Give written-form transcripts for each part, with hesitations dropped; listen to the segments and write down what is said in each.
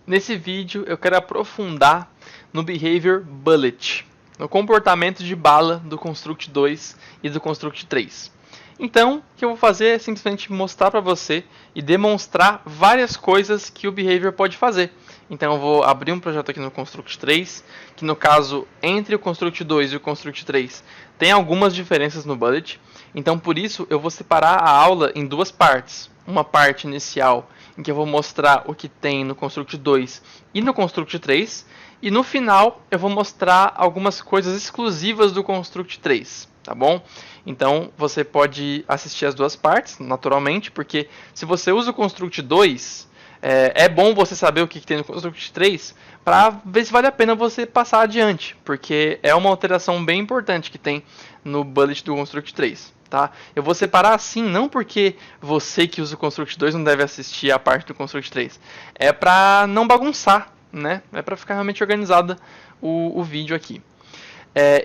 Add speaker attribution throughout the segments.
Speaker 1: Nesse vídeo eu quero aprofundar no Behavior Bullet, no comportamento de bala do Construct 2 e do Construct 3. Então, o que eu vou fazer é simplesmente mostrar para você e demonstrar várias coisas que o Behavior pode fazer. Então eu vou abrir um projeto aqui no Construct 3, que no caso, entre o Construct 2 e o Construct 3, tem algumas diferenças no Bullet. Então por isso eu vou separar a aula em duas partes. Uma parte inicial, em que eu vou mostrar o que tem no Construct 2 e no Construct 3. E no final eu vou mostrar algumas coisas exclusivas do Construct 3, tá bom? Então você pode assistir as duas partes, naturalmente, porque se você usa o Construct 2, é bom você saber o que tem no Construct 3 para ver se vale a pena você passar adiante, porque é uma alteração bem importante que tem no Bullet do Construct 3. Tá? Eu vou separar assim, não porque você que usa o Construct 2 não deve assistir a parte do Construct 3. É para não bagunçar, né? É para ficar realmente organizado o vídeo aqui.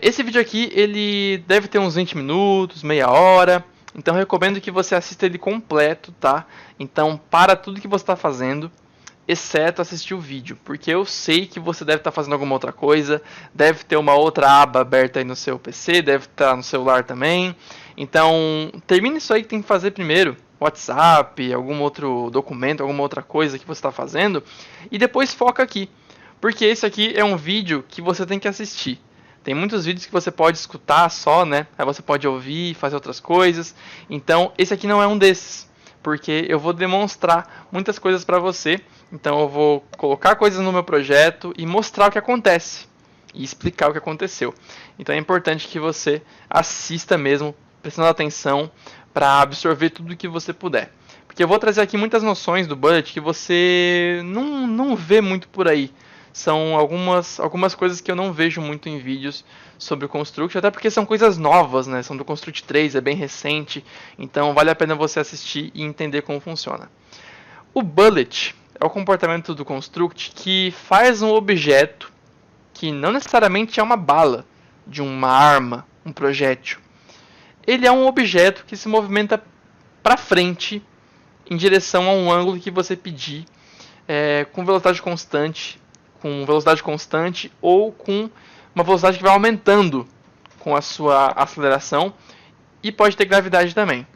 Speaker 1: Esse vídeo aqui, ele deve ter uns 20 minutos, meia hora. Então eu recomendo que você assista ele completo, tá? Então para tudo que você está fazendo, exceto assistir o vídeo, porque eu sei que você deve estar fazendo alguma outra coisa, deve ter uma outra aba aberta aí no seu PC, deve estar no celular também. Então, termine isso aí que tem que fazer primeiro, WhatsApp, algum outro documento, alguma outra coisa que você está fazendo, e depois foca aqui, porque esse aqui é um vídeo que você tem que assistir. Tem muitos vídeos que você pode escutar só, né? Aí você pode ouvir, fazer outras coisas. Então, esse aqui não é um desses, porque eu vou demonstrar muitas coisas para você. Então eu vou colocar coisas no meu projeto e mostrar o que acontece e explicar o que aconteceu. Então é importante que você assista mesmo, prestando atenção para absorver tudo que você puder. Porque eu vou trazer aqui muitas noções do Bullet que você não vê muito por aí. São algumas coisas que eu não vejo muito em vídeos sobre o Construct, até porque são coisas novas, né? São do Construct 3, é bem recente, então vale a pena você assistir e entender como funciona. O Bullet é o comportamento do Construct que faz um objeto que não necessariamente é uma bala de uma arma, um projétil. Ele é um objeto que se movimenta para frente em direção a um ângulo que você pedir, com velocidade constante ou com uma velocidade que vai aumentando com a sua aceleração, e pode ter gravidade também.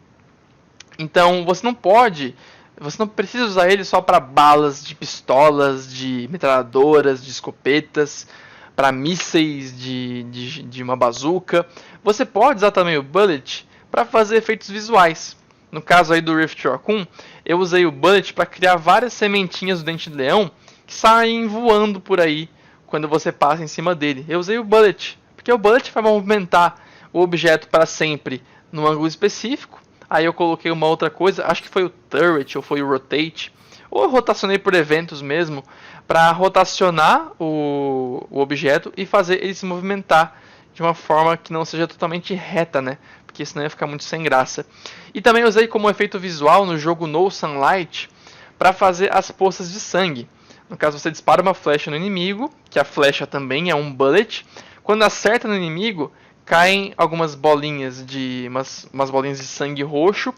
Speaker 1: Então você não precisa usar ele só para balas de pistolas, de metralhadoras, de escopetas, para mísseis de uma bazuca. Você pode usar também o Bullet para fazer efeitos visuais. No caso aí do Rift Raccoon, eu usei o Bullet para criar várias sementinhas do dente de leão que saem voando por aí quando você passa em cima dele. Eu usei o Bullet, porque o Bullet vai movimentar o objeto para sempre num ângulo específico. Aí eu coloquei uma outra coisa, acho que foi o Turret ou foi o Rotate, ou eu rotacionei por eventos mesmo, para rotacionar o objeto e fazer ele se movimentar de uma forma que não seja totalmente reta, né? Porque senão ia ficar muito sem graça. E também usei como efeito visual no jogo No Sunlight para fazer as poças de sangue. No caso, você dispara uma flecha no inimigo, que a flecha também é um bullet. Quando acerta no inimigo, caem algumas bolinhas umas bolinhas de sangue roxo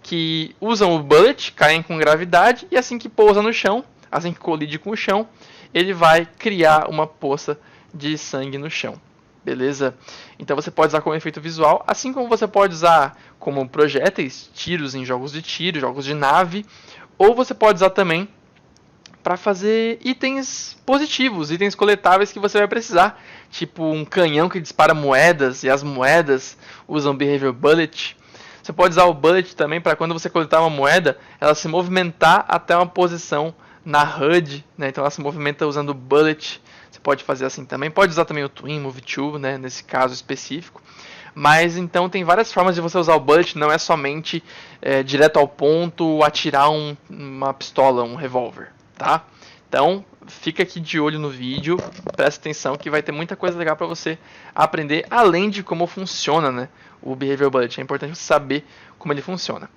Speaker 1: que usam o bullet, caem com gravidade, e assim que pousa no chão, assim que colide com o chão, ele vai criar uma poça de sangue no chão. Beleza? Então você pode usar como efeito visual, assim como você pode usar como projéteis, tiros em jogos de tiro, jogos de nave, ou você pode usar também para fazer itens positivos, itens coletáveis que você vai precisar, tipo um canhão que dispara moedas e as moedas usam Behavior Bullet. Você pode usar o Bullet também para quando você coletar uma moeda, ela se movimentar até uma posição na HUD, né? Então ela se movimenta usando o Bullet. Você pode fazer assim também. Pode usar também o Twin, Move To, né? Nesse caso específico. Mas então tem várias formas de você usar o Bullet, não é somente direto ao ponto, atirar uma pistola, um revólver. Tá? Então, fica aqui de olho no vídeo, presta atenção que vai ter muita coisa legal para você aprender, além de como funciona, né, o Behavior Bullet. É importante você saber como ele funciona.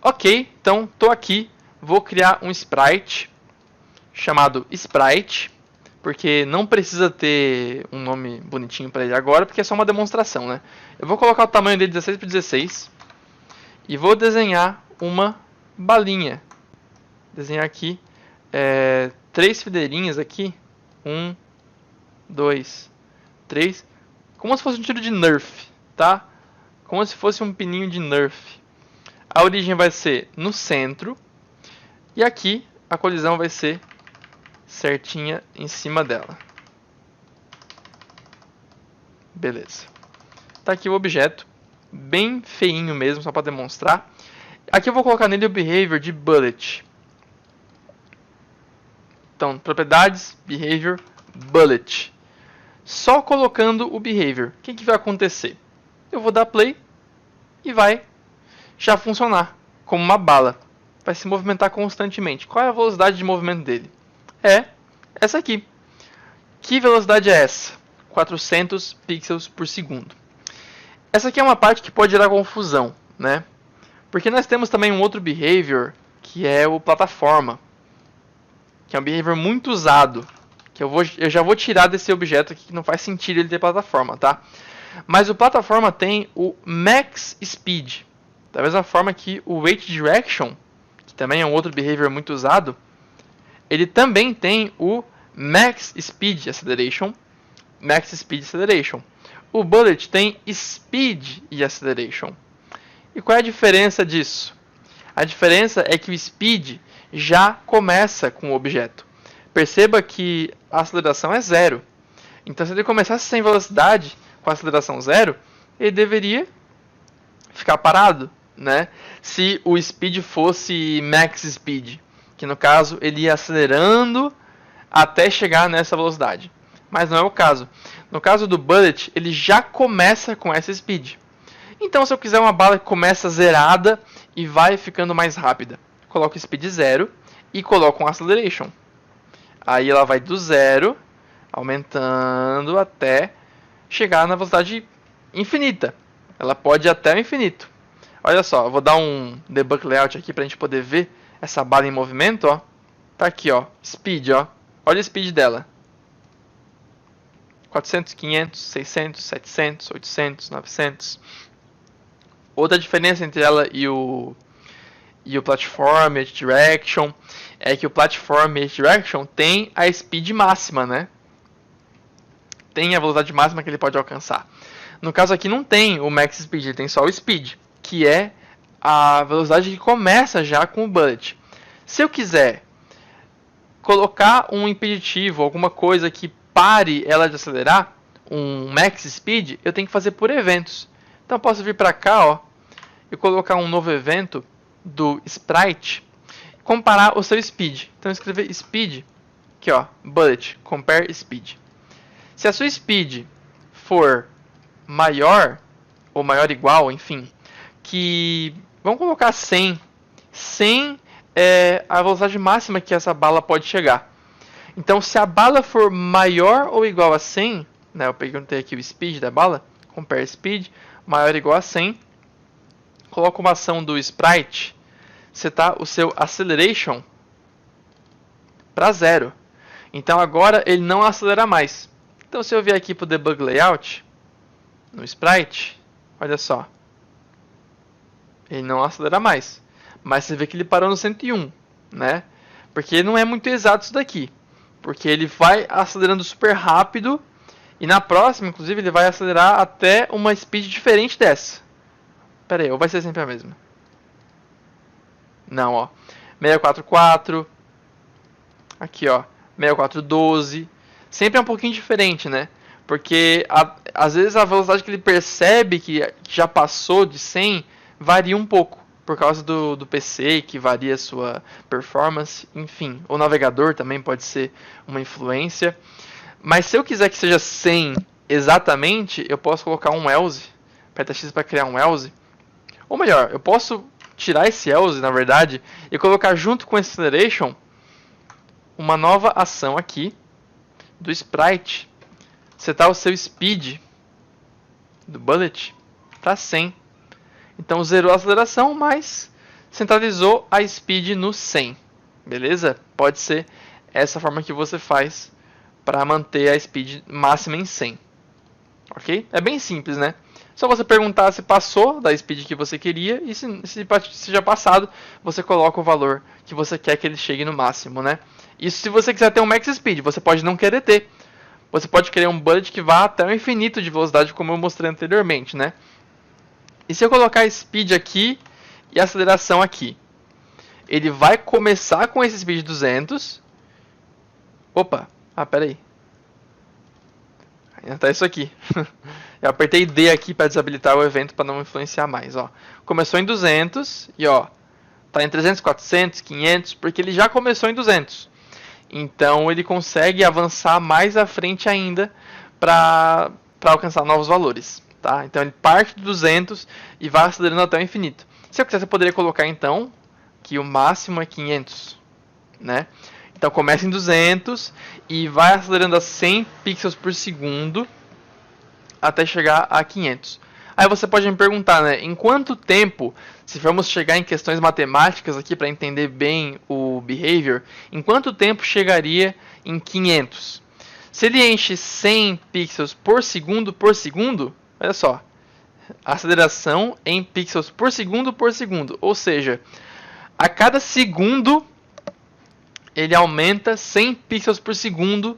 Speaker 1: Ok, então estou aqui, vou criar um sprite chamado Sprite, porque não precisa ter um nome bonitinho para ele agora, porque é só uma demonstração, né? Eu vou colocar o tamanho dele 16 por 16 e vou desenhar uma balinha. Desenhar aqui 3 fileirinhas aqui. 1, 2, 3. Como se fosse um tiro de Nerf, tá? Como se fosse um pininho de Nerf. A origem vai ser no centro. E aqui a colisão vai ser certinha em cima dela. Beleza. Tá aqui o objeto. Bem feinho mesmo, só para demonstrar. Aqui eu vou colocar nele o behavior de bullet. Então, propriedades, behavior, bullet. Só colocando o behavior, o que vai acontecer? Eu vou dar play e vai já funcionar como uma bala. Vai se movimentar constantemente. Qual é a velocidade de movimento dele? É essa aqui. Que velocidade é essa? 400 pixels por segundo. Essa aqui é uma parte que pode gerar confusão, né? Porque nós temos também um outro behavior, que é o plataforma. Que é um behavior muito usado. Que eu já vou tirar desse objeto aqui, que não faz sentido ele ter plataforma, tá? Mas o plataforma tem o max speed. Da mesma forma que o weight direction, que também é um outro behavior muito usado, ele também tem o max speed acceleration. Max speed acceleration. O bullet tem speed e acceleration. E qual é a diferença disso? A diferença é que o speed já começa com o objeto. Perceba que a aceleração é 0. Então, se ele começasse sem velocidade, com a aceleração 0, ele deveria ficar parado, né? Se o speed fosse max speed, que no caso ele ia acelerando até chegar nessa velocidade. Mas não é o caso. No caso do bullet, ele já começa com essa speed. Então, se eu quiser uma bala que começa zerada e vai ficando mais rápida, coloco speed 0 e coloco um acceleration. Aí ela vai do 0, aumentando até chegar na velocidade infinita. Ela pode ir até o infinito. Olha só, eu vou dar um debug layout aqui para a gente poder ver essa bala em movimento. Ó. Tá aqui, ó, speed. Ó. Olha a speed dela. 400, 500, 600, 700, 800, 900. Outra diferença entre ela e o Platform Edge Direction é que o Platform Edge Direction tem a speed máxima, né? Tem a velocidade máxima que ele pode alcançar. No caso aqui não tem o Max Speed, ele tem só o Speed, que é a velocidade que começa já com o Bullet. Se eu quiser colocar um impeditivo, alguma coisa que pare ela de acelerar, um Max Speed, eu tenho que fazer por eventos. Então eu posso vir para cá, ó, e colocar um novo evento do Sprite, comparar o seu Speed. Então eu escrever Speed, aqui ó, Bullet, Compare Speed. Se a sua Speed for maior, ou maior ou igual, enfim, que, vamos colocar 100. 100 é a velocidade máxima que essa bala pode chegar. Então se a bala for maior ou igual a 100, né, eu perguntei aqui o Speed da bala, Compare Speed, maior ou igual a 100, coloca uma ação do Sprite, setar o seu Acceleration para 0. Então agora ele não acelera mais. Então se eu vier aqui para o Debug Layout, no Sprite, olha só, ele não acelera mais. Mas você vê que ele parou no 101, né? Porque não é muito exato isso daqui. Porque ele vai acelerando super rápido e na próxima, inclusive, ele vai acelerar até uma speed diferente dessa. Pera aí, ou vai ser sempre a mesma? Não, ó. 644. Aqui, ó. 6412. Sempre é um pouquinho diferente, né? Porque às vezes a velocidade que ele percebe que já passou de 100 varia um pouco. Por causa do PC, que varia a sua performance. Enfim, o navegador também pode ser uma influência. Mas se eu quiser que seja 100 exatamente, eu posso colocar um else. Aperta X para criar um else. Ou melhor, eu posso tirar esse else, na verdade, e colocar junto com esse acceleration uma nova ação aqui do Sprite. Setar o seu speed do bullet para 100. Então zerou a aceleração, mas centralizou a speed no 100. Beleza? Pode ser essa forma que você faz para manter a speed máxima em 100. Ok? É bem simples, né? Só você perguntar se passou da speed que você queria e se já passado, você coloca o valor que você quer que ele chegue no máximo, né? Isso se você quiser ter um max speed, você pode não querer ter. Você pode querer um bullet que vá até o infinito de velocidade, como eu mostrei anteriormente, né? E se eu colocar speed aqui e aceleração aqui, ele vai começar com esse speed 200. Opa, pera aí. Ainda tá isso aqui. Eu apertei D aqui para desabilitar o evento para não influenciar mais, ó. Começou em 200 e ó, tá em 300, 400, 500, porque ele já começou em 200. Então ele consegue avançar mais à frente ainda para alcançar novos valores, tá? Então ele parte de 200 e vai acelerando até o infinito. Se eu quisesse, eu poderia colocar então que o máximo é 500, né? Então começa em 200 e vai acelerando a 100 pixels por segundo até chegar a 500. Aí você pode me perguntar, né, em quanto tempo, se formos chegar em questões matemáticas aqui para entender bem o behavior, em quanto tempo chegaria em 500? Se ele enche 100 pixels por segundo, olha só, aceleração em pixels por segundo, ou seja, a cada segundo ele aumenta 100 pixels por segundo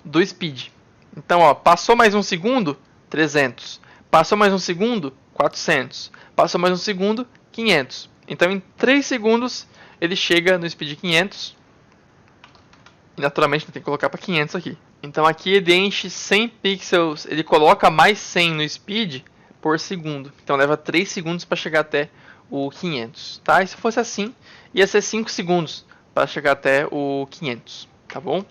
Speaker 1: do speed. Então, ó, passou mais um segundo, 300. Passou mais um segundo, 400. Passou mais um segundo, 500. Então, em 3 segundos, ele chega no speed 500. E, naturalmente, tem que colocar para 500 aqui. Então, aqui ele enche 100 pixels. Ele coloca mais 100 no speed por segundo. Então, leva 3 segundos para chegar até o 500. Tá? E se fosse assim, ia ser 5 segundos para chegar até o 500. Tá bom?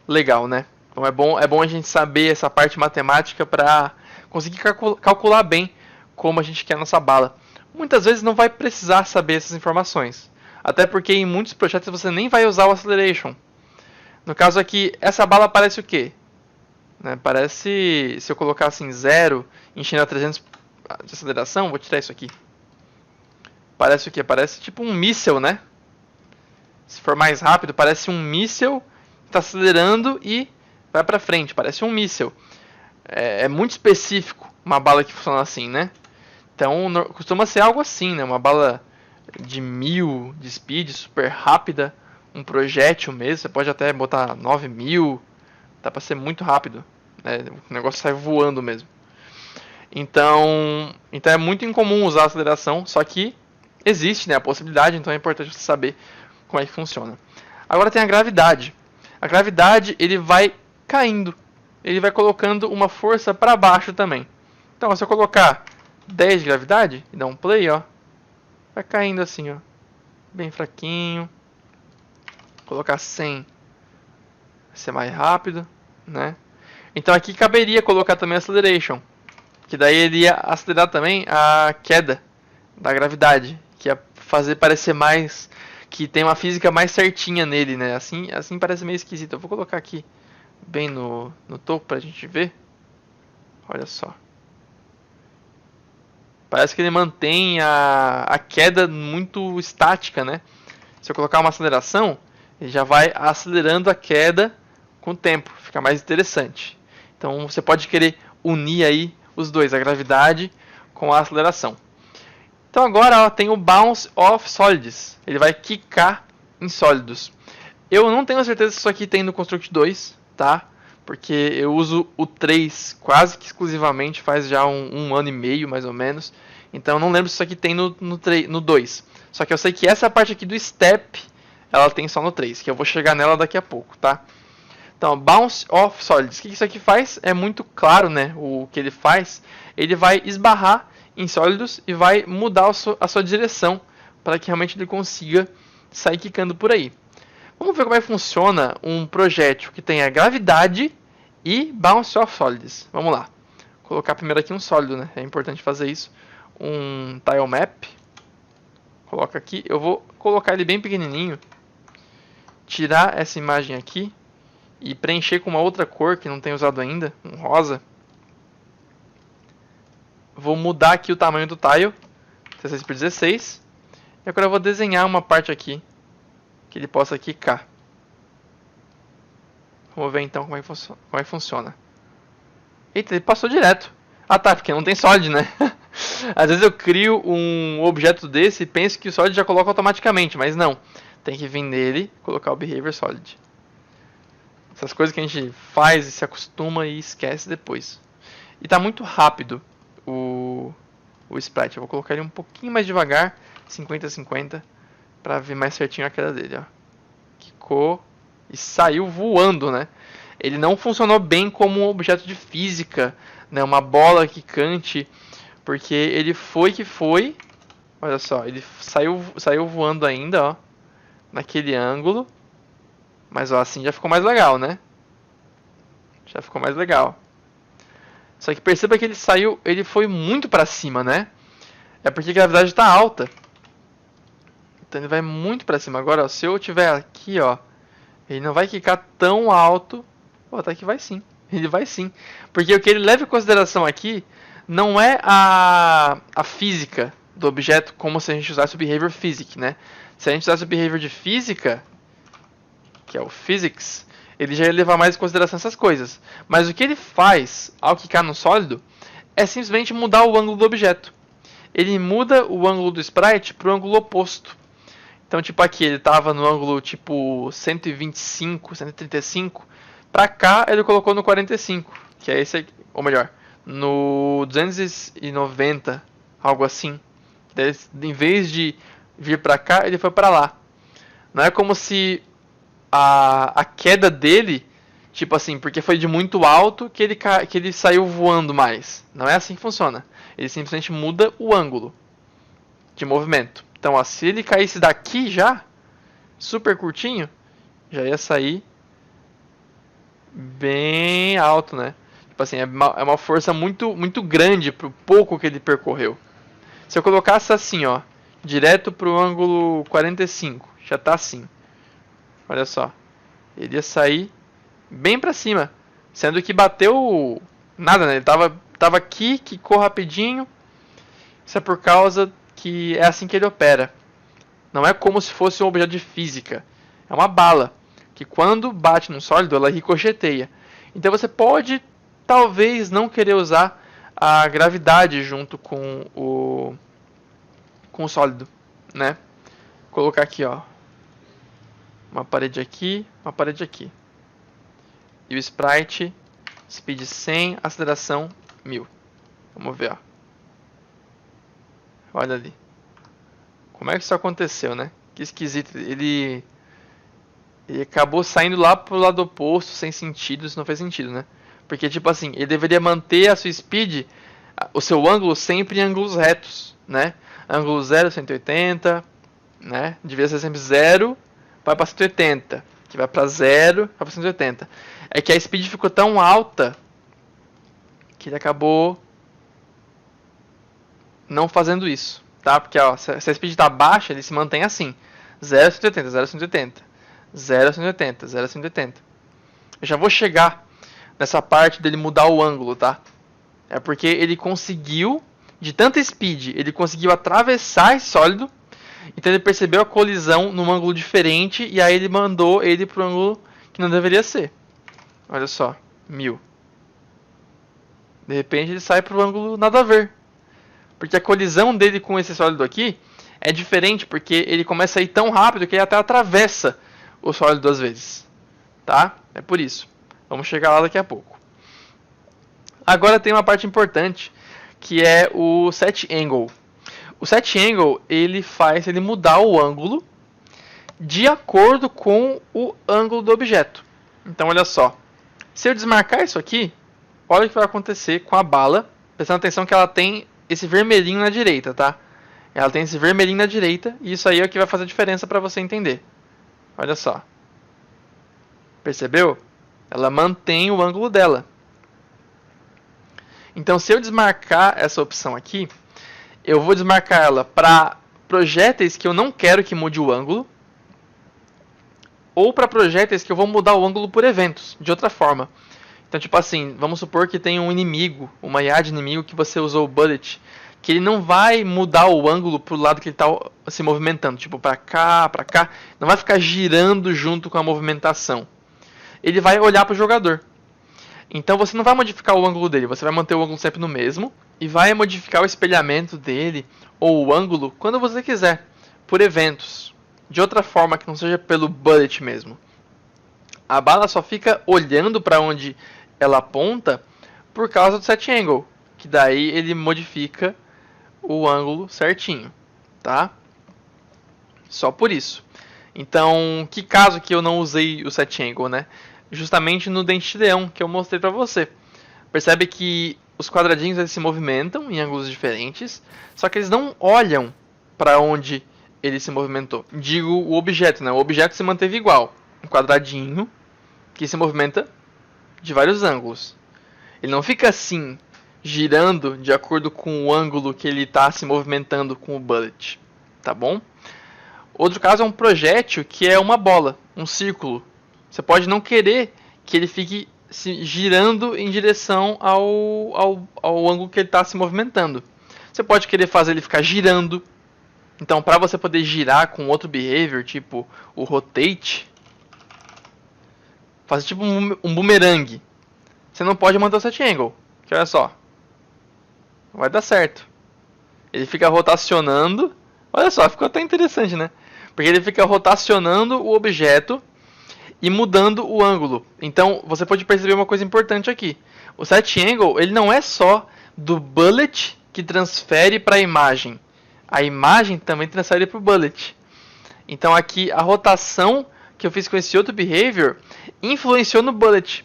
Speaker 1: Legal, né? Então, é bom a gente saber essa parte matemática para conseguir calcular bem como a gente quer a nossa bala. Muitas vezes não vai precisar saber essas informações. Até porque em muitos projetos você nem vai usar o acceleration. No caso aqui, essa bala parece o quê? Né? Parece, se eu colocar assim 0, enchendo a 300 de aceleração, vou tirar isso aqui. Parece o quê? Parece tipo um míssel, né? Se for mais rápido, parece um míssel que está acelerando e vai para frente. Parece um míssel. É muito específico uma bala que funciona assim, né? Então costuma ser algo assim, né? Uma bala de 1000 de speed, super rápida, um projétil mesmo. Você pode até botar 9000, dá para ser muito rápido, né? O negócio sai voando mesmo. Então é muito incomum usar a aceleração, só que existe, né, a possibilidade, então é importante você saber como é que funciona. Agora tem a gravidade. A gravidade, ele vai caindo. Ele vai colocando uma força para baixo também. Então, se eu colocar 10 de gravidade e dar um play, ó, vai caindo assim, ó, bem fraquinho. Colocar 100, vai ser mais rápido, né? Então aqui caberia colocar também acceleration, que daí ele ia acelerar também a queda da gravidade, que ia fazer parecer mais, que tem uma física mais certinha nele, né? Assim parece meio esquisito. Eu vou colocar aqui bem no topo pra gente ver. Olha só. Parece que ele mantém a queda muito estática, né? Se eu colocar uma aceleração, ele já vai acelerando a queda com o tempo. Fica mais interessante. Então você pode querer unir aí os dois, a gravidade com a aceleração. Então agora ó, tem o Bounce of Solids. Ele vai quicar em sólidos. Eu não tenho certeza se isso aqui tem no Construct 2, tá? Porque eu uso o 3 quase que exclusivamente, faz já um ano e meio mais ou menos. Então eu não lembro se isso aqui tem no 2. Só que eu sei que essa parte aqui do Step, ela tem só no 3, que eu vou chegar nela daqui a pouco, tá? Então, Bounce of Solids. O que isso aqui faz? É muito claro, né? O que ele faz. Ele vai esbarrar em sólidos e vai mudar a sua direção para que realmente ele consiga sair quicando por aí. Vamos ver como é que funciona um projétil que tenha gravidade e Bounce of Solids. Vamos lá. Vou colocar primeiro aqui um sólido, né? É importante fazer isso. Um tile map. Coloca aqui. Eu vou colocar ele bem pequenininho. Tirar essa imagem aqui. E preencher com uma outra cor que não tenho usado ainda. Um rosa. Vou mudar aqui o tamanho do tile. 16 por 16. E agora eu vou desenhar uma parte aqui que ele possa quicar. Vamos ver então como é que funciona. Eita, ele passou direto. Ah tá, porque não tem solid, né? Às vezes eu crio um objeto desse e penso que o solid já coloca automaticamente, mas não. Tem que vir nele e colocar o Behavior Solid. Essas coisas que a gente faz e se acostuma e esquece depois. E tá muito rápido o sprite. Eu vou colocar ele um pouquinho mais devagar, 50-50, para ver mais certinho a queda dele. Ó. Quicou e saiu voando, né? Ele não funcionou bem como um objeto de física, né? Uma bola quicante, porque ele foi que foi. Olha só, ele saiu voando ainda, ó, naquele ângulo. Mas ó, assim já ficou mais legal, né? Já ficou mais legal. Só que perceba que ele foi muito para cima, né? É porque a gravidade está alta. Então ele vai muito para cima. Agora, ó, se eu tiver aqui, ó, ele não vai quicar tão alto. Pô, até que vai sim. Ele vai sim. Porque o que ele leva em consideração aqui não é a física do objeto, como se a gente usasse o behavior physics, né? Se a gente usasse o behavior de física, que é o physics, ele já ia levar mais em consideração essas coisas. Mas o que ele faz ao quicar no sólido é simplesmente mudar o ângulo do objeto. Ele muda o ângulo do sprite para o ângulo oposto. Então, tipo aqui, ele estava no ângulo tipo 125, 135. Para cá, ele colocou no 45, que é esse aqui, ou melhor, no 290, algo assim. Daí, em vez de vir para cá, ele foi para lá. Não é como se a queda dele, tipo assim, porque foi de muito alto que ele saiu voando mais. Não é assim que funciona. Ele simplesmente muda o ângulo de movimento. Então, ó, se ele caísse daqui já, super curtinho, já ia sair bem alto, né? Tipo assim, é uma força muito, muito grande pro pouco que ele percorreu. Se eu colocasse assim, ó, direto pro ângulo 45, já tá assim. Olha só. Ele ia sair bem pra cima. Sendo que bateu nada, né? Ele tava aqui, quicou rapidinho. Isso é por causa que é assim que ele opera. Não é como se fosse um objeto de física. É uma bala, que quando bate num sólido, ela ricocheteia. Então você pode, talvez, não querer usar a gravidade junto com o sólido, né? Vou colocar aqui, ó, uma parede aqui, uma parede aqui. E o sprite, speed 100, aceleração 1000. Vamos ver, ó. Olha ali. Como é que isso aconteceu, né? Que esquisito. Ele acabou saindo lá pro lado oposto, sem sentido. Isso não fez sentido, né? Porque, tipo assim, ele deveria manter a sua speed, o seu ângulo, sempre em ângulos retos, né? Ângulo 0, 180, né? Devia ser sempre 0, vai para 180. Que vai para 0, vai para 180. É que a speed ficou tão alta que ele acabou não fazendo isso, tá? Porque ó, se a speed está baixa, ele se mantém assim: 0 a 180, 0 a 180, 0 a 180, 0 a 180. Eu já vou chegar nessa parte dele mudar o ângulo, tá? É porque ele conseguiu, de tanta speed, ele conseguiu atravessar esse sólido. Então ele percebeu a colisão num ângulo diferente e aí ele mandou ele para o ângulo que não deveria ser. Olha só, 1000. De repente ele sai para o ângulo nada a ver. Porque a colisão dele com esse sólido aqui é diferente, porque ele começa a ir tão rápido que ele até atravessa o sólido duas vezes. Tá? É por isso. Vamos chegar lá daqui a pouco. Agora tem uma parte importante, que é o set angle. O set angle, ele faz ele mudar o ângulo de acordo com o ângulo do objeto. Então, olha só. Se eu desmarcar isso aqui, olha o que vai acontecer com a bala. Prestando atenção que ela tem esse vermelhinho na direita, tá? Ela tem esse vermelhinho na direita e isso aí é o que vai fazer a diferença para você entender. Olha só. Percebeu? Ela mantém o ângulo dela. Então, se eu desmarcar essa opção aqui, eu vou desmarcar ela para projéteis que eu não quero que mude o ângulo, ou para projéteis que eu vou mudar o ângulo por eventos, de outra forma. Então, tipo assim, vamos supor que tem um inimigo, uma IA de inimigo que você usou o bullet, que ele não vai mudar o ângulo pro lado que ele está se movimentando, tipo para cá, não vai ficar girando junto com a movimentação. Ele vai olhar para o jogador. Então você não vai modificar o ângulo dele, você vai manter o ângulo sempre no mesmo e vai modificar o espelhamento dele ou o ângulo quando você quiser, por eventos. de outra forma que não seja pelo bullet mesmo. A bala só fica olhando para onde ela aponta por causa do set angle, que daí ele modifica o ângulo certinho, tá? Só por isso. Então, que caso que eu não usei o set angle, né? Justamente no dente de leão que eu mostrei para você. Percebe que os quadradinhos eles se movimentam em ângulos diferentes, só que eles não olham para onde ele se movimentou. Digo o objeto, né? O objeto se manteve igual, um quadradinho que se movimenta de vários ângulos. Ele não fica assim, girando de acordo com o ângulo que ele está se movimentando com o bullet, tá bom? Outro caso é um projétil que é uma bola, um círculo. Você pode não querer que ele fique se girando em direção ao ângulo que ele está se movimentando. Você pode querer fazer ele ficar girando. Então, para você poder girar com outro behavior, tipo o rotate, fazer tipo um boomerang. Você não pode manter o set angle, que olha só, não vai dar certo. Ele fica rotacionando. Olha só, ficou até interessante, né? Porque ele fica rotacionando o objeto e mudando o ângulo. Então, você pode perceber uma coisa importante aqui. O set angle, ele não é só do bullet que transfere para a imagem. A imagem também transfere para o bullet. Então, aqui, a rotação que eu fiz com esse outro behavior influenciou no bullet.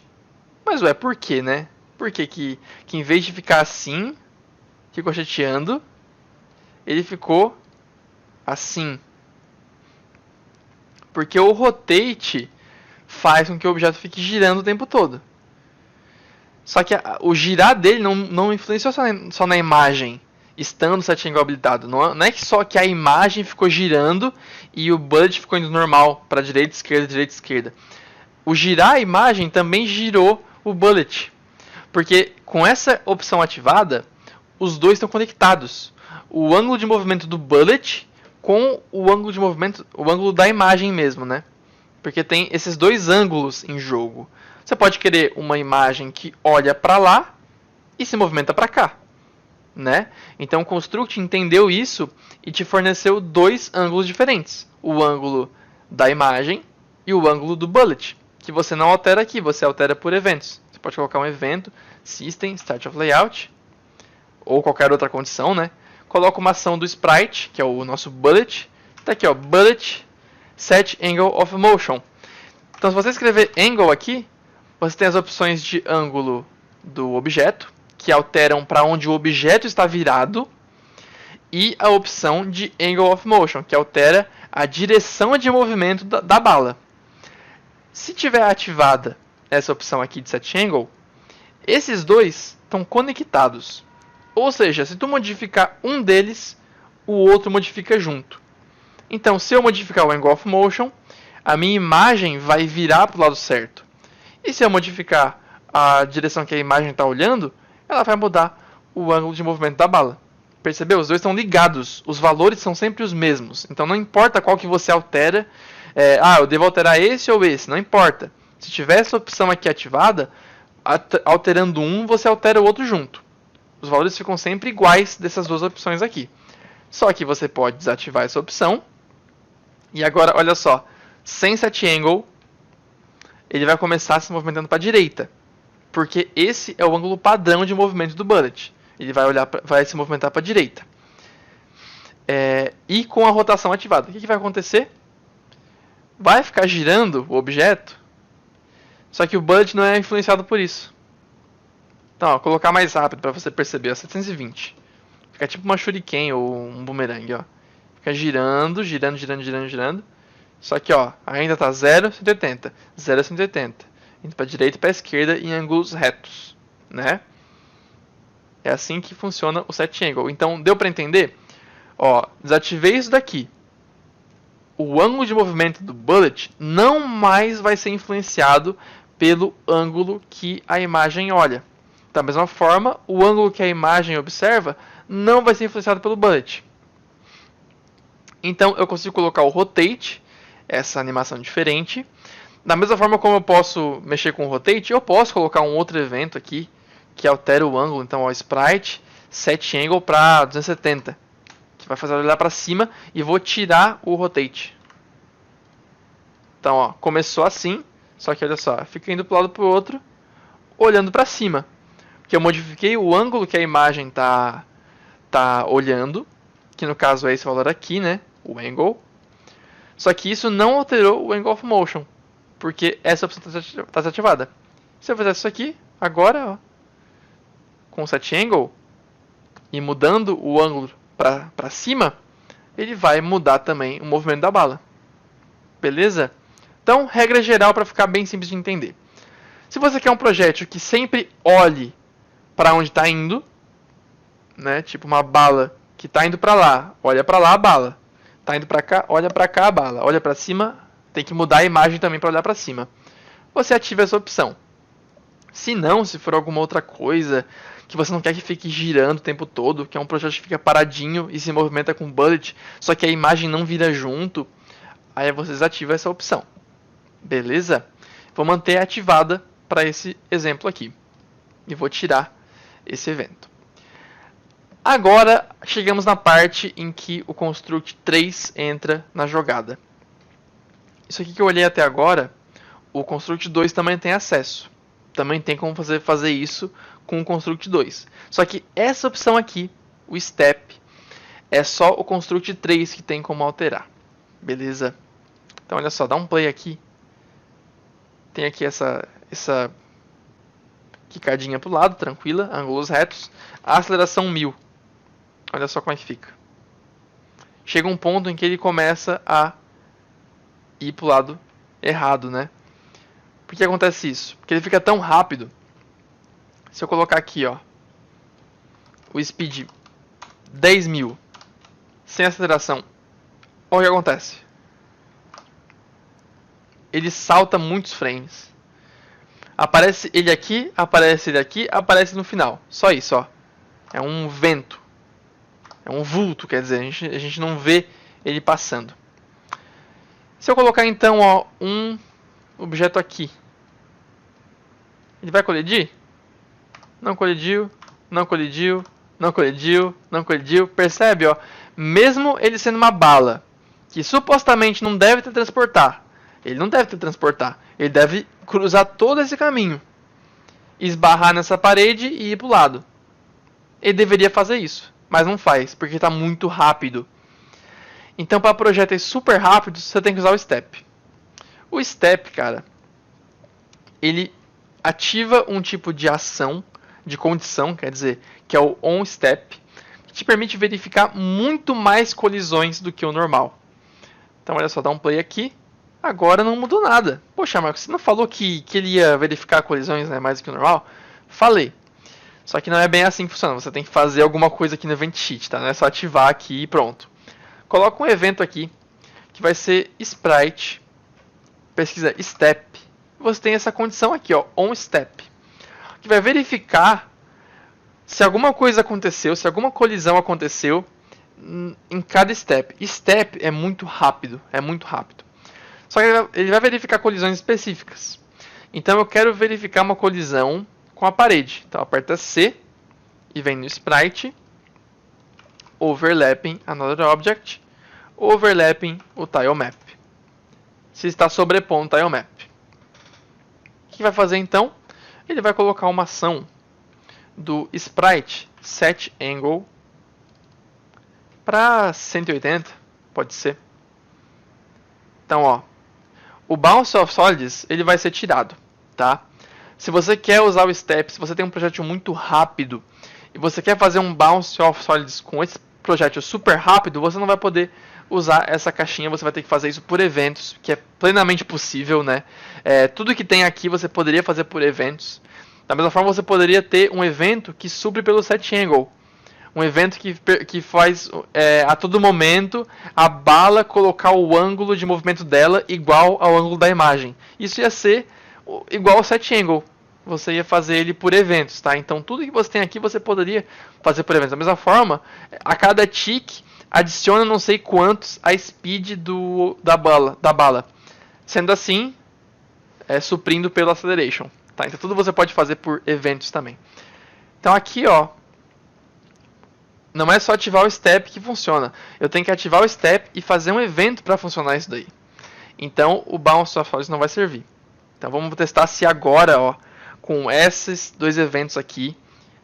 Speaker 1: Mas, ué, por quê, né? Por que em vez de ficar assim, ricocheteando, ele ficou assim? Porque o rotate faz com que o objeto fique girando o tempo todo. Só que o girar dele não influenciou só na imagem, estando o set angle habilitado. Não é que só que a imagem ficou girando e o bullet ficou indo normal, para direita, esquerda. O girar a imagem também girou o bullet. Porque com essa opção ativada, os dois estão conectados. O ângulo de movimento do bullet com o ângulo de movimento, o ângulo da imagem mesmo, né? Porque tem esses dois ângulos em jogo. Você pode querer uma imagem que olha para lá e se movimenta para cá, né? Então o Construct entendeu isso e te forneceu dois ângulos diferentes: o ângulo da imagem e o ângulo do bullet, que você não altera aqui, você altera por eventos. Você pode colocar um evento, System, Start of Layout, ou qualquer outra condição, né? Coloca uma ação do sprite, que é o nosso bullet. Tá aqui, ó, bullet set angle of motion. Então, se você escrever angle aqui, você tem as opções de ângulo do objeto, que alteram para onde o objeto está virado, e a opção de angle of motion, que altera a direção de movimento da bala. Se tiver ativada essa opção aqui de set angle, esses dois estão conectados. Ou seja, se tu modificar um deles, o outro modifica junto. Então, se eu modificar o angle of motion, a minha imagem vai virar para o lado certo. E se eu modificar a direção que a imagem está olhando, ela vai mudar o ângulo de movimento da bala. Percebeu? Os dois estão ligados. Os valores são sempre os mesmos. Então, não importa qual que você altera. Eu devo alterar esse ou esse. Não importa. Se tiver essa opção aqui ativada, alterando um, você altera o outro junto. Os valores ficam sempre iguais dessas duas opções aqui. Só que você pode desativar essa opção. E agora, olha só. Sem set angle, ele vai começar se movimentando para a direita. Porque esse é o ângulo padrão de movimento do bullet. Ele vai se movimentar para a direita. E com a rotação ativada, o que vai acontecer? Vai ficar girando o objeto, só que o bullet não é influenciado por isso. Então, vou colocar mais rápido para você perceber, ó, 720. Fica tipo uma shuriken ou um boomerang, ó. Fica girando. Só que, ó, ainda tá 0, 180, 0, 180. Indo para direita e para esquerda em ângulos retos, né? É assim que funciona o set angle. Então, deu para entender? Ó, desativei isso daqui. O ângulo de movimento do bullet não mais vai ser influenciado pelo ângulo que a imagem olha. Da mesma forma, o ângulo que a imagem observa não vai ser influenciado pelo bullet. Então, eu consigo colocar o rotate, essa animação diferente. Da mesma forma como eu posso mexer com o rotate, eu posso colocar um outro evento aqui, que altera o ângulo. Então, o sprite, set angle para 270. Que vai fazer olhar para cima e vou tirar o rotate. Então, ó, começou assim, só que olha só, fica indo para o lado para o outro, olhando para cima. Porque eu modifiquei o ângulo que a imagem tá olhando, que no caso é esse valor aqui, né, o angle. Só que isso não alterou o angle of motion, porque essa opção está desativada. Se eu fizesse isso aqui, agora, ó, com o set angle, e mudando o ângulo para cima, ele vai mudar também o movimento da bala. Beleza? Então, regra geral para ficar bem simples de entender. Se você quer um projétil que sempre olhe para onde está indo, né, tipo uma bala que está indo para lá a bala. Está indo para cá, olha para cá a bala. Olha para cima, tem que mudar a imagem também para olhar para cima. Você ativa essa opção. Se não, se for alguma outra coisa que você não quer que fique girando o tempo todo, que é um projeto que fica paradinho e se movimenta com bullet, só que a imagem não vira junto, aí você desativa essa opção. Beleza? Vou manter ativada para esse exemplo aqui. E vou tirar esse evento. Agora chegamos na parte em que o Construct 3 entra na jogada. Isso aqui que eu olhei até agora, o Construct 2 também tem acesso. Também tem como fazer isso com o Construct 2. Só que essa opção aqui, o Step, é só o Construct 3 que tem como alterar. Beleza? Então olha só, dá um play aqui. Tem aqui essa quicadinha para o lado, tranquila, ângulos retos. A aceleração 1000. Olha só como é que fica. Chega um ponto em que ele começa a ir para o lado errado, né? Por que acontece isso? Porque ele fica tão rápido. Se eu colocar aqui, ó, o speed 10.000 sem aceleração, olha o que acontece. Ele salta muitos frames. Aparece ele aqui, aparece no final. Só isso, ó. É um vento. É um vulto, quer dizer, a gente não vê ele passando. Se eu colocar então, ó, um objeto aqui, ele vai colidir? Não colidiu, não colidiu, não colidiu, não colidiu. Percebe, ó? Mesmo ele sendo uma bala que supostamente não deve teletransportar, ele não deve teletransportar, ele deve cruzar todo esse caminho, esbarrar nessa parede e ir para o lado. Ele deveria fazer isso, mas não faz, porque está muito rápido. Então, para projetos super rápidos, você tem que usar o Step. O Step, cara, ele ativa um tipo de ação, de condição, quer dizer, que é o OnStep, que te permite verificar muito mais colisões do que o normal. Então, olha só, dá um play aqui. Agora não mudou nada. Poxa, Marcos, você não falou que ele ia verificar colisões, né, mais do que o normal? Falei. Só que não é bem assim que funciona. Você tem que fazer alguma coisa aqui no Event Sheet, tá? Não é só ativar aqui e pronto. Coloca um evento aqui, que vai ser Sprite. Pesquisa Step. Você tem essa condição aqui, ó, OnStep, que vai verificar se alguma coisa aconteceu, se alguma colisão aconteceu em cada step. Step é muito rápido, Só que ele vai verificar colisões específicas. Então eu quero verificar uma colisão com a parede. Então aperta C e vem no Sprite, Overlapping Another Object, Overlapping o Tile Map. Se está sobrepondo o Tile Map. O que vai fazer então? Ele vai colocar uma ação do Sprite Set Angle para 180, pode ser. Então, ó, o Bounce of Solids ele vai ser tirado, tá? Se você quer usar o Step, se você tem um projétil muito rápido e você quer fazer um Bounce of Solids com esse projétil super rápido, você não vai poder usar essa caixinha, você vai ter que fazer isso por eventos, que é plenamente possível, né? Tudo que tem aqui você poderia fazer por eventos. Da mesma forma, você poderia ter um evento que supre pelo Set Angle. Um evento que faz a todo momento a bala colocar o ângulo de movimento dela igual ao ângulo da imagem. Isso ia ser igual ao Set Angle. Você ia fazer ele por eventos, tá? Então tudo que você tem aqui você poderia fazer por eventos. Da mesma forma, a cada tick adiciona não sei quantos a speed da bala. Sendo assim, suprindo pelo acceleration. Tá? Então tudo você pode fazer por eventos também. Então aqui, ó, não é só ativar o Step que funciona. Eu tenho que ativar o Step e fazer um evento para funcionar isso daí. Então o Bounce of Hollis não vai servir. Então vamos testar se agora, ó, com esses dois eventos aqui.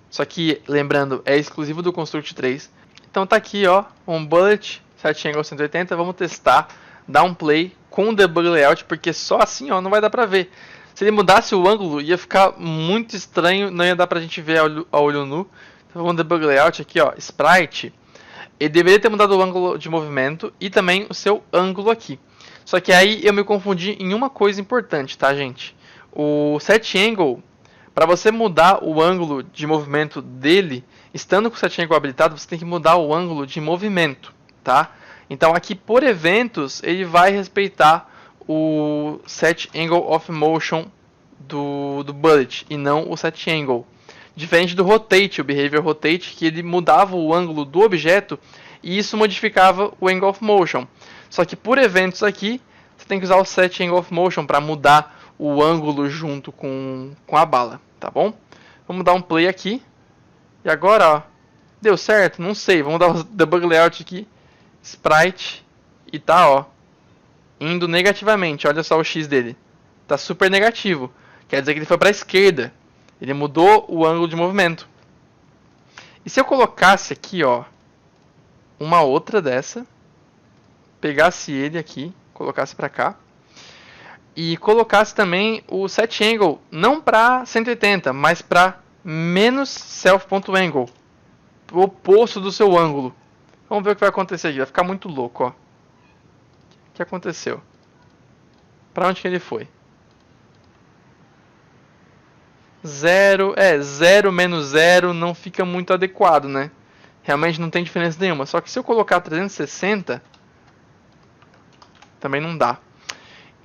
Speaker 1: Só que, lembrando, é exclusivo do Construct 3. Então tá aqui, ó, um Bullet, Set Angle 180. Vamos testar, dar um play com o Debug Layout, porque só assim, ó, não vai dar pra ver. Se ele mudasse o ângulo, ia ficar muito estranho, não ia dar pra gente ver a olho nu. Então vamos Debug Layout aqui, ó, Sprite. Ele deveria ter mudado o ângulo de movimento e também o seu ângulo aqui. Só que aí eu me confundi em uma coisa importante, tá, gente? O Set Angle, para você mudar o ângulo de movimento dele, estando com o Set Angle habilitado, você tem que mudar o ângulo de movimento, tá? Então aqui por eventos, ele vai respeitar o Set Angle of Motion do Bullet e não o Set Angle. Diferente do Rotate, o Behavior Rotate, que ele mudava o ângulo do objeto e isso modificava o Angle of Motion. Só que por eventos aqui, você tem que usar o Set Angle of Motion para mudar o ângulo junto com a bala, tá bom? Vamos dar um play aqui. E agora, ó, deu certo? Não sei, vamos dar o Debug Layout aqui. Sprite. E tá, ó, indo negativamente. Olha só o X dele. Tá super negativo. Quer dizer que ele foi para a esquerda. Ele mudou o ângulo de movimento. E se eu colocasse aqui, ó, uma outra dessa, pegasse ele aqui, colocasse para cá, e colocasse também o Set Angle, não para 180, mas para menos self.angle, o oposto do seu ângulo. Vamos ver o que vai acontecer aqui, vai ficar muito louco, ó. O que aconteceu? Para onde que ele foi? 0 menos 0 não fica muito adequado, né? Realmente não tem diferença nenhuma. Só que se eu colocar 360, também não dá.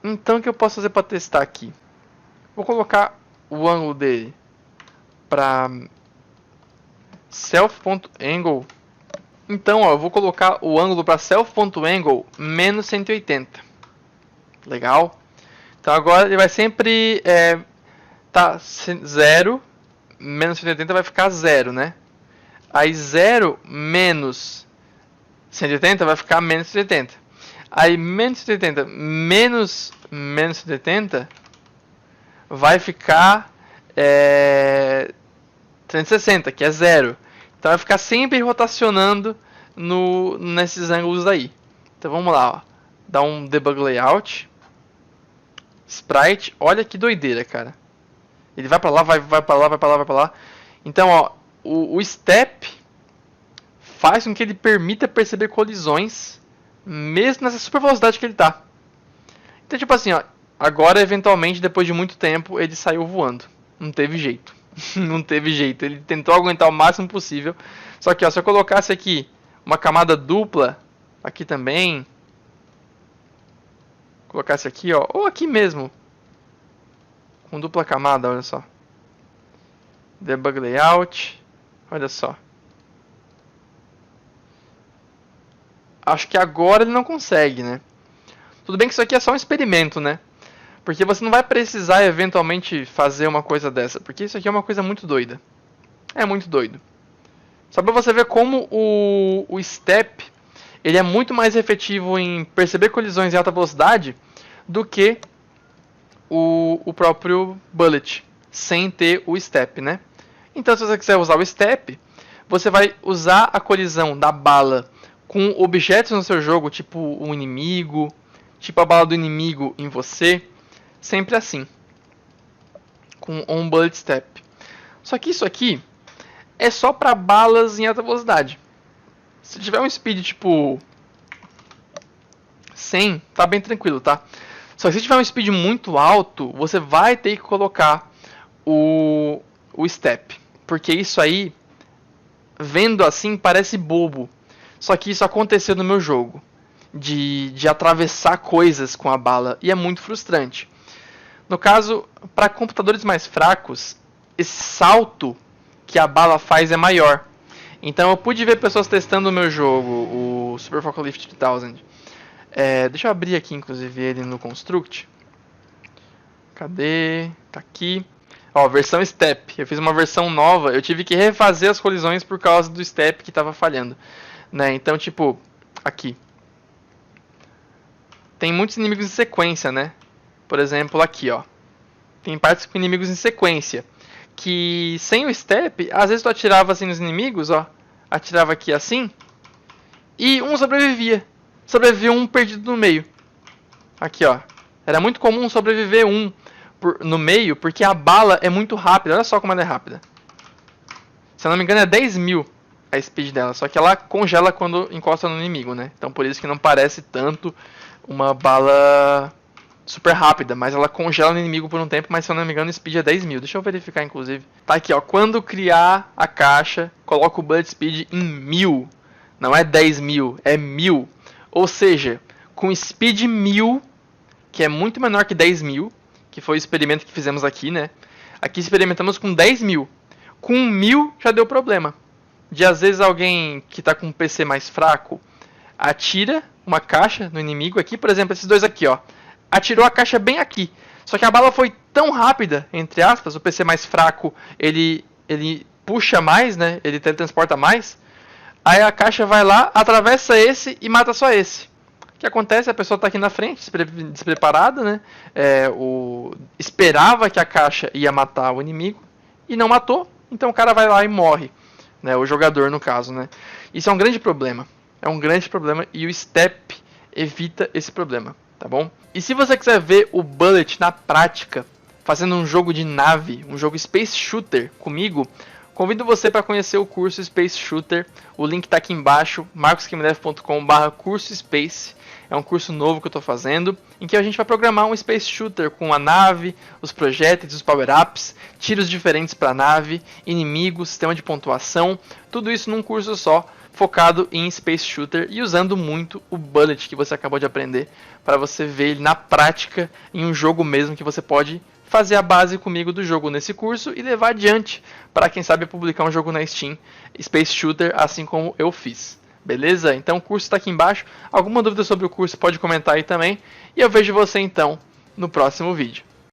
Speaker 1: Então o que eu posso fazer para testar aqui? Vou colocar o ângulo dele para self.angle. Então, ó, eu vou colocar o ângulo para self.angle menos 180. Legal? Então agora ele vai sempre tá 0 menos 180 vai ficar 0, né? Aí 0 menos 180 vai ficar menos 180. Aí menos 180 menos 180 vai ficar 360, que é 0. Então vai ficar sempre rotacionando nesses ângulos aí. Então vamos lá, ó. Dá um Debug Layout. Sprite. Olha que doideira, cara. Ele vai pra lá, vai pra lá, vai pra lá, vai pra lá. Então, ó, o Step faz com que ele permita perceber colisões, mesmo nessa super velocidade que ele tá. Então, tipo assim, ó, agora, eventualmente, depois de muito tempo, ele saiu voando. Não teve jeito. Não teve jeito. Ele tentou aguentar o máximo possível. Só que, ó, se eu colocasse aqui uma camada dupla, aqui também, colocasse aqui, ó, ou aqui mesmo, com dupla camada, olha só. Debug Layout, olha só. Acho que agora ele não consegue, né? Tudo bem que isso aqui é só um experimento, né? Porque você não vai precisar eventualmente fazer uma coisa dessa. Porque isso aqui é uma coisa muito doida. É muito doido. Só pra você ver como o Step ele é muito mais efetivo em perceber colisões em alta velocidade do que o próprio Bullet, sem ter o Step, né? Então, se você quiser usar o Step, você vai usar a colisão da bala com objetos no seu jogo, tipo um inimigo, tipo a bala do inimigo em você, sempre assim, com um Bullet Step. Só que isso aqui é só para balas em alta velocidade. Se tiver um speed tipo 100, tá bem tranquilo, tá? Só que se tiver um speed muito alto, você vai ter que colocar o Step. Porque isso aí, vendo assim, parece bobo. Só que isso aconteceu no meu jogo. De atravessar coisas com a bala. E é muito frustrante. No caso, para computadores mais fracos, esse salto que a bala faz é maior. Então eu pude ver pessoas testando o meu jogo, o Super Forklift 3000. Deixa eu abrir aqui, inclusive, ele no Construct. Cadê? Tá aqui. Ó, versão Step. Eu fiz uma versão nova. Eu tive que refazer as colisões por causa do Step que estava falhando. Né? Então, tipo, aqui. tem muitos inimigos em sequência, né? Por exemplo, aqui, ó. Tem partes com inimigos em sequência. Que sem o step, às vezes tu atirava assim nos inimigos, ó. Atirava aqui assim. E um sobrevivia. Sobrevivia um perdido no meio. Aqui, ó. Era muito comum sobreviver um no meio, porque a bala é muito rápida. Olha só como ela é rápida. Se eu não me engano é 10.000 a speed dela. Só que ela congela quando encosta no inimigo, né? Então por isso que não parece tanto uma bala super rápida. Mas ela congela no inimigo por um tempo, mas se eu não me engano o speed é 10.000. Deixa eu verificar inclusive. Tá aqui, ó. Quando criar a caixa, coloca o bullet speed em 1000. Não é 10.000, é 1000. Ou seja, com speed 1000, que é muito menor que 10.000, que foi o experimento que fizemos aqui, né? Aqui experimentamos com 10.000. Com 1.000 já deu problema. De às vezes alguém que está com um PC mais fraco atira uma caixa no inimigo. Aqui, por exemplo, esses dois aqui, ó. Atirou a caixa bem aqui. Só que a bala foi tão rápida, entre aspas, o PC mais fraco, ele puxa mais, né? Ele teletransporta mais. Aí a caixa vai lá, atravessa esse e mata só esse. O que acontece? A pessoa está aqui na frente, despreparada, né? Esperava que a caixa ia matar o inimigo e não matou. Então o cara vai lá e morre. Né? O jogador, no caso, né? Isso é um grande problema. É um grande problema e o step evita esse problema, tá bom? E se você quiser ver o bullet na prática, fazendo um jogo de nave, um jogo Space Shooter comigo, convido você para conhecer o curso Space Shooter. O link está aqui embaixo, marcosquimilev.com/curso Space. É um curso novo que eu estou fazendo, em que a gente vai programar um Space Shooter com a nave, os projéteis, os power-ups, tiros diferentes para a nave, inimigos, sistema de pontuação, tudo isso num curso só, focado em Space Shooter e usando muito o bullet que você acabou de aprender, para você ver ele na prática em um jogo mesmo que você pode fazer a base comigo do jogo nesse curso e levar adiante para quem sabe publicar um jogo na Steam, Space Shooter, assim como eu fiz. Beleza? Então o curso está aqui embaixo. Alguma dúvida sobre o curso pode comentar aí também. E eu vejo você então no próximo vídeo.